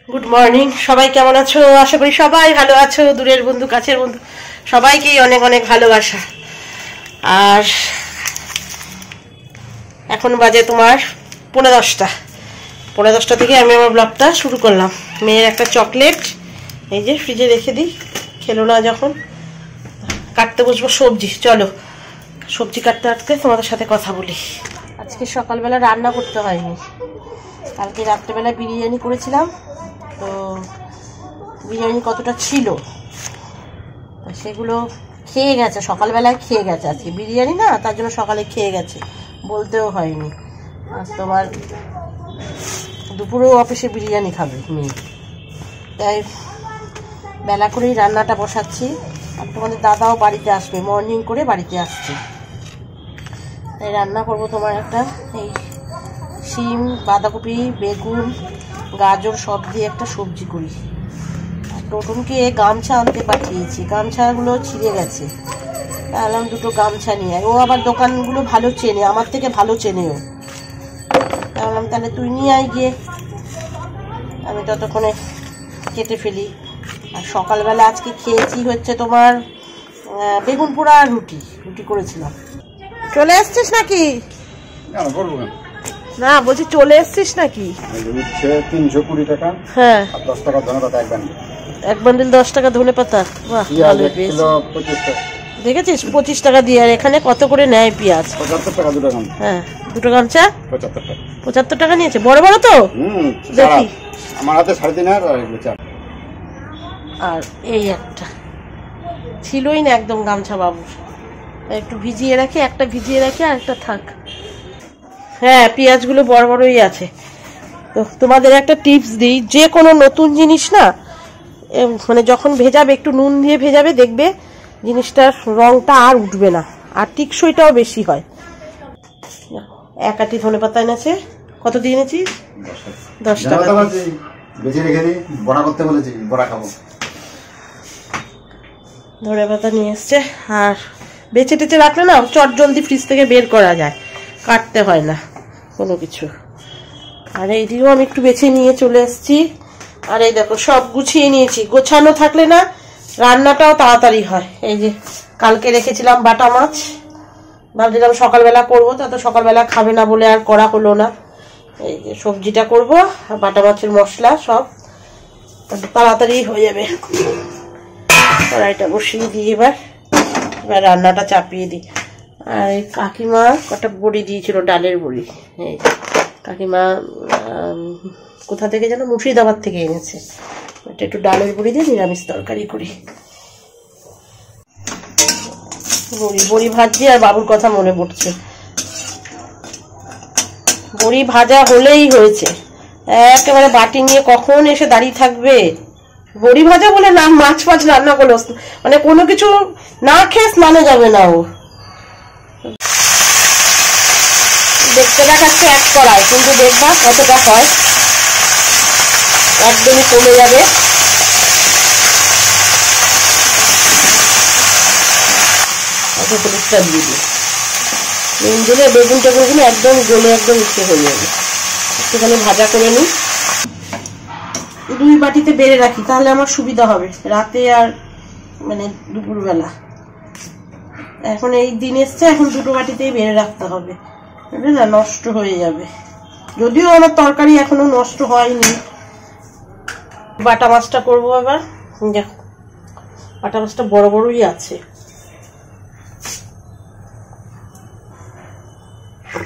Good morning, সবাই কেমন আছো? আশা করি সবাই ভালো আছো। দূরের বন্ধু কাছের বন্ধু সবাইকেই অনেক অনেক ভালোবাসা। আর এখন বাজে তোমার 10:30। 10:30 থেকে আমি আমার ব্লগটা শুরু করলাম। মেয়ের একটা চকলেট এই যে ফ্রিজে রেখে দিই, খেলো না যখন। কাটতে বসবো সবজি। চলো সবজি কাটতে কাটতে তোমাদের সাথে কথা বলি। আজকে সকালবেলা রান্না করতে হয়নি, কালকে রাত্রেবেলা বিরিয়ানি করেছিলাম। তো বিরিয়ানি কতটা ছিল সেগুলো খেয়ে গেছে, সকালবেলায় খেয়ে গেছে। আজকে বিরিয়ানি না, তার জন্য সকালে খেয়ে গেছে, বলতেও হয়নি। আর তোমার দুপুরেও অফিসে বিরিয়ানি খাবে মেয়ে, তাই বেলা করেই রান্নাটা বসাচ্ছি। আর তোমাদের দাদাও বাড়িতে আসবে, মর্নিং করে বাড়িতে আসছে, তাই রান্না করব তোমার একটা এই শিম, বাঁধাকপি, বেগুন, গাজর সব দিয়ে একটা সবজি করি। আর টোটনকে গামছা আনতে পাঠিয়েছি, গামছাগুলো ছিঁড়ে গেছে। তাহলে দুটো গামছা নিয়ে, ও আবার দোকানগুলো ভালো চেনে, আমার থেকে ভালো চেনেও। তাহলে তাহলে তুই নিয়ে আয় গিয়ে, আমি ততক্ষণে কেটে ফেলি। আর সকালবেলা আজকে খেয়েছি হচ্ছে তোমার বেগুন পোড়া আর রুটি করেছিলাম। চলে এসছিস নাকি? না বলছি চলে এসছিস নাকি? 320 টাকা। হ্যাঁ, 10 টাকা ধনে পাতা এক বান্ডিল 10 টাকা ধনে পাতা। বাহ, ভালো পেয়েছি। দেখেছিস 25 টাকা দিয়ে। আর এখানে কত করে নেয় পেঁয়াজ? 75 টাকা দুটো গামছা। হ্যাঁ, দুটো গামছা 75 টাকা। 75 টাকা নিয়েছে, বড় বড় তো। দেখি আমার হাতে 3.5 আর এগুলো 4। আর এই একটা ছিলই না একদম গামছা বাবুর, একটু ভিজিয়ে রাখি, একটা ভিজিয়ে রাখি আর একটা থাক। হ্যাঁ, পেঁয়াজগুলো বড় বড়ই আছে। তো তোমাদের একটা টিপস দিই, যে কোনো নতুন জিনিস না মানে যখন ভেজাবে একটু নুন দিয়ে ভেজাবে, দেখবে জিনিসটার রংটা আর উঠবে না, আর টিকসইটাও বেশি হয়। এক আটি ধনে পাতা এনেছে। কত দিয়ে এনেছিস? 10 টাকা। বেঁচে রেখে দিই, বড়া করতে বলেছি, বড়া খাবো। ধনে পাতা নিয়ে এসছে। আর বেঁচে টেচে রাখলে না চট জলদি ফ্রিজ থেকে বের করা যায়, কাটতে হয় না কোনো কিছু। আর এইদিকেও আমি একটু বেছে নিয়ে চলে এসেছি। আর এই দেখো সব গুছিয়ে নিয়েছি, গোছানো থাকলে না রান্নাটাও তাড়াতাড়ি হয়। এই যে কালকে রেখেছিলাম বাটা মাছ, ভাবছিলাম সকালবেলা করবো, তা তো সকালবেলা খাবে না বলে আর করা হলো না। এই যে সবজিটা করবো, আর বাটা মাছের মশলা সব তাড়াতাড়ি হয়ে যাবে। কড়াইটা বসিয়ে দিই, এবার রান্নাটা চাপিয়ে দিই। আর এই কাকিমা কটা বড়ি দিয়েছিল, ডালের বড়ি। এই কাকিমা কোথা থেকে যেন মুর্শিদাবাদ থেকে এনেছে। এটা একটু ডালের বড়ি দিয়ে নিরামিষ তরকারি করি। বড়ি ভাজছি, আর বাবুর কথা মনে পড়ছে। বড়ি ভাজা হলেই হয়েছে, একেবারে বাটি নিয়ে কখন এসে দাঁড়িয়ে থাকবে। বড়ি ভাজা বলে না, মাছ ফাছ রান্না করলো, মানে কোনো কিছু না খেয়ে স্নানে যাবে না ও। দেখতে দেখাচ্ছে এক কড়াই, কিন্তু দেখবা কতটা হয়, একদমই কমে যাবে। হলুদটা দিয়ে দিই, নুন দিলে বেগুন টেগুন একদম গলে একদম ইচ্ছে হয়ে যাবে। একটুখানি ভাজা করে নিই, 2 বাটিতে বেড়ে রাখি, তাহলে আমার সুবিধা হবে রাতে আর মানে দুপুরবেলা। এখন এই দিন এসছে, এখন 2 বাটিতেই বেড়ে রাখতে হবে, না নষ্ট হয়ে যাবে। যদিও আমার তরকারি এখনো নষ্ট হয়নি। বাটা মাছটা করবো এবার। দেখো বাটা মাছটা বড় বড়ই আছে,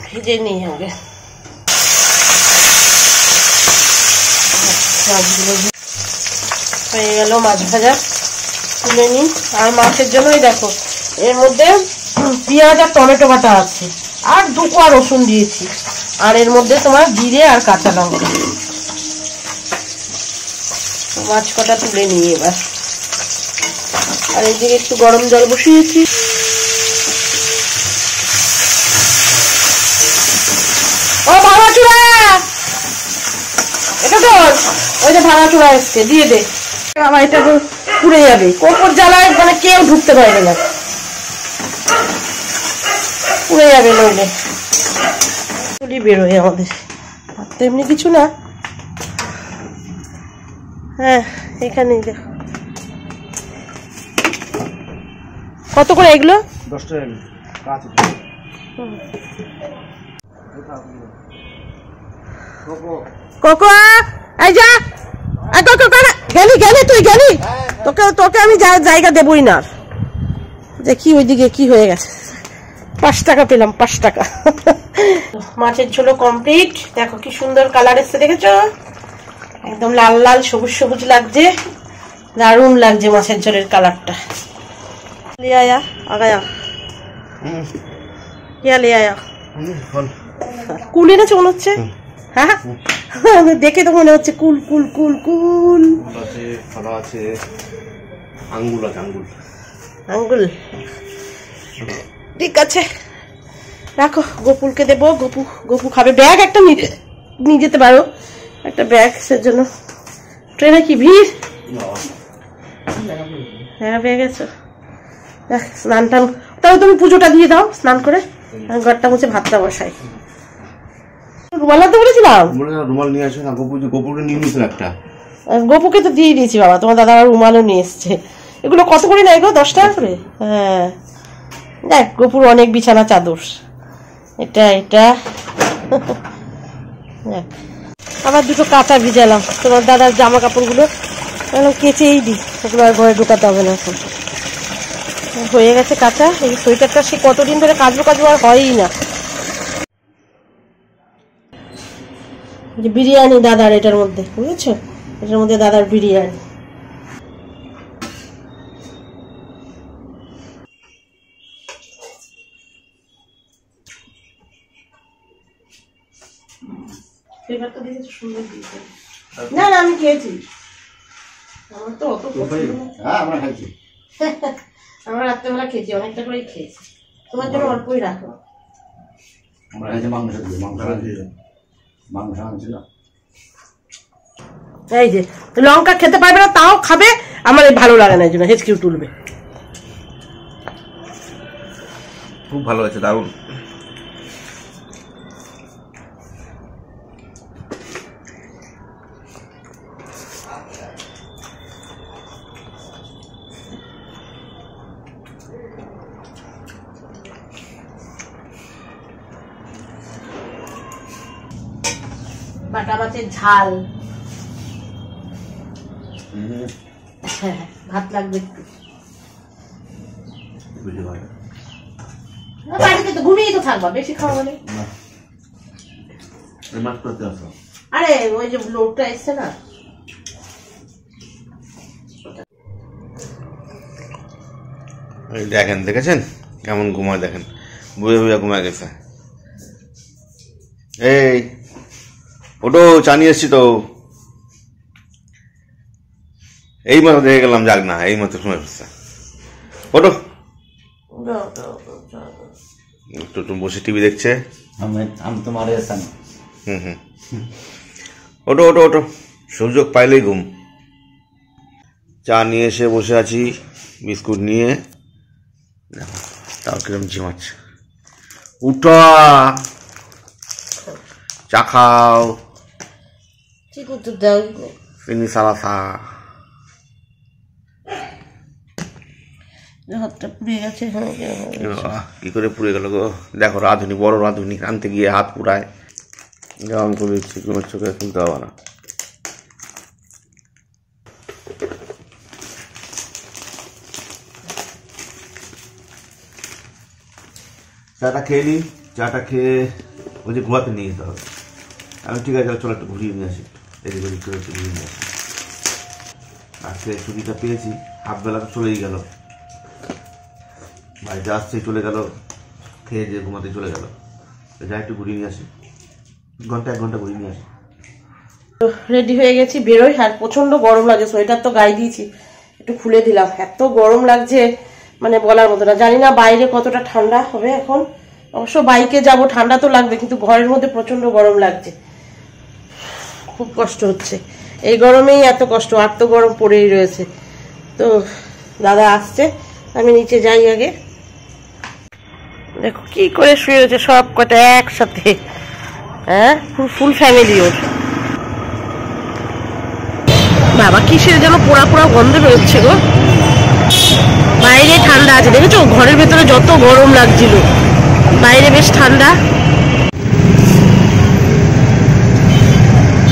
ভেজে নিই আগে। মাছগুলো হয়ে গেল, মাছ ভাজা তুলে নিই। আর মাছের জন্যই দেখো এর মধ্যে পেঁয়াজ আর টমেটো বাটা আছে, আর 2 কোয়া রসুন দিয়েছি, আর এর মধ্যে তোমার জিরে আর কাঁচা লঙ্কা। মাছ কটা তুলে নিই এবার। আর এইদিকে একটু গরম জল বসিয়েছি। ও ভাঙাচুরা, এটা তো ওই যে ভাঙাচুরা এসছে, দিয়ে দে। আমার এটা তো পুড়ে যাবে, কোপর জ্বালায় মানে কেউ ঢুকতে পারবে না, পুড়ে যাবে নইলে। বেরোয় আমাদের, আর তো এমনি কিছু না। হ্যাঁ এখানেই দেখো কত করে এগুলো? 10 টাকা কাঁচ। কোকো এই যা, গেলি গেলি তুই গেলি, তোকে তোকে আমি জায়গা দেবই না। দেখি ওইদিকে কি হয়ে গেছে। 5 টাকা পেলাম, 5 টাকা। মাছের ঝোল কমপ্লিট। দেখো কি সুন্দর কালার এসছে, দেখেছো? একদম লাল লাল সবুজ সবুজ লাগছে, দারুণ লাগছে মাছের ঝোলের কালারটা। ले आया आ गया क्या ले आया? কুল এনেছে মনে হচ্ছে। হ্যাঁ দেখে তো মনে হচ্ছে কুল কুল কুল কুল আছে, ফলা আছে, আঙ্গুল আছে, আঙ্গুল আঙ্গুল। ঠিক আছে রাখো, গোপুলকে দেবো। গোপু গোপু খাবে। ব্যাগ একটা নিয়ে যেতে পারো, একটা ব্যাগ সেজন্য। ট্রেনে কি ভিড়? হ্যাঁ পেয়ে গেছো। দেখ স্নান টান, তাহলে তুমি পুজোটা দিয়ে দাও স্নান করে, ঘরটা মুছে ভাতটা বসাই। রুমাল আনতে বলেছিলাম, রুমাল নিয়ে আসো না। গোপুরকে নিয়ে নিয়েছিল একটা। গোপুকে তো দিয়ে দিয়েছি বাবা, তোমার দাদা রুমালও নিয়ে এসছে। এগুলো কত করে নেয় গো? 10 টাকা করে। হ্যাঁ দেখ গোপুর অনেক বিছানা চাদর, এটা এটা। দেখ আবার দুটো কাঁচা ভিজালাম, তোমার দাদার জামা কাপড়গুলো কেচেই দিই, ওগুলো আর ঘরে ঢোকাতে হবে না। এখন হয়ে গেছে কাঁচা। এই সোয়েটারটা সে কতদিন ধরে কাচবো কাচবো আর হয়ই না। যে বিরিয়ানি দাদার এটার মধ্যে, বুঝেছো? এটার মধ্যে দাদার বিরিয়ানি। না না আমি খেয়েছি, আমার তো অত আমরা খাইছি। আমরা রাত্রেবেলা খেয়েছি, অনেকটা করেই খেয়েছি। তোমার জন্য অল্পই রাখো। আমরা খাইছি মাংস দিয়ে, মাংস আনছিল। এই যে লঙ্কা খেতে পারবে না তাও খাবে, আমার এই ভালো লাগে না, এই জন্য হেঁচকিও তুলবে। খুব ভালো আছে, দারুণ। বাটা মাছের ঝাল। ভাত লাগবে একটু। বাড়িতে তো ঘুমিয়ে তো থাকবা, বেশি খাওয়া বলে। আরে ওই যে লোকটা এসছে না, দেখেন, দেখেছেন কেমন ঘুমায়? দেখেন বয়ে বয়ে ঘুমায় গেছে। এই ওটো চা নিয়ে এসছি তো, এই মাত্র দেখে গেলাম, যাক না এই মাত্র সময় হচ্ছে। ওটো একটু বসে টিভি দেখছে। আমি তোমার ওটো ওটো ওটো, সুযোগ পাইলেই ঘুম। চা নিয়ে এসে বসে আছি, বিস্কুট নিয়ে। তাও কিরম ঝিমাচ্ছে। উঠা চা খাও, চিনি সালাসা। হাতটা পুড়ে গেছে। কি করে পুড়ে গেল গো? দেখো রাঁধুনি, বড় রাঁধুনি, আনতে গিয়ে হাত পুড়ায়। যেমন করে দিচ্ছি, কোনো চোখে তুলতে হবে না। চাটা খেয়ে নিই, চাটা খেয়ে ওই যে ঘুমাতে নিয়ে যেতে হবে। আমি ঠিক আছে চলো একটু ঘুরিয়ে নিয়ে আসি, এদিক ওদিক করে একটু ঘুরিয়ে নিয়ে আসি। আজকে ছুটিটা পেয়েছি, হাফ বেলা তো চলেই গেল, বাড়িতে আসছেই চলে গেল, খেয়ে দিয়ে ঘুমাতে চলে গেল। যা একটু ঘুরিয়ে নিয়ে আসি, 1 ঘন্টা ঘুরিয়ে নিয়ে আসি। রেডি হয়ে গেছি, বেরোই। আর প্রচন্ড গরম লাগে, সোয়েটার তো গায়ে দিয়েছি, একটু খুলে দিলাম। এত গরম লাগছে মানে বলার মতো না। জানি না বাইরে কতটা ঠান্ডা হবে এখন। অবশ্য বাইকে যাব, ঠান্ডা তো লাগবে, কিন্তু ঘরের মধ্যে প্রচন্ড গরম লাগছে, খুব কষ্ট হচ্ছে। এই গরমেই এত কষ্ট, আর তো গরম পড়েই রয়েছে। তো দাদা আসছে, আমি নিচে যাই আগে। দেখো কি করে শুয়ে রয়েছে সব কটা একসাথে। হ্যাঁ ফুল ফ্যামিলি ওর। বাবা কিসের যেন পোড়া পোড়া গন্ধ বেরোচ্ছে গো। বাইরে ঠান্ডা আছে, দেখেছো? ঘরের ভেতরে যত গরম লাগছিল, বাইরে বেশ ঠান্ডা।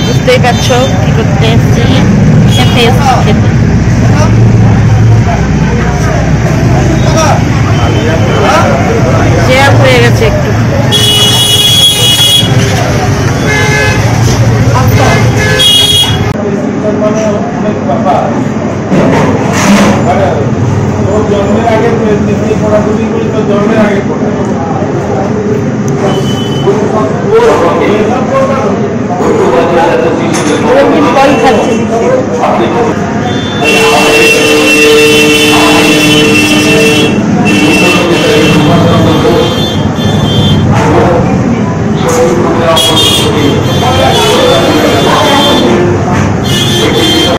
বুঝতেই পারছো কি করতে এসছি, জ্যাম হয়ে গেছে একটু। জন্মের আগে পড়াশুনি করি তো জন্মের আগে ফল খাচ্ছে।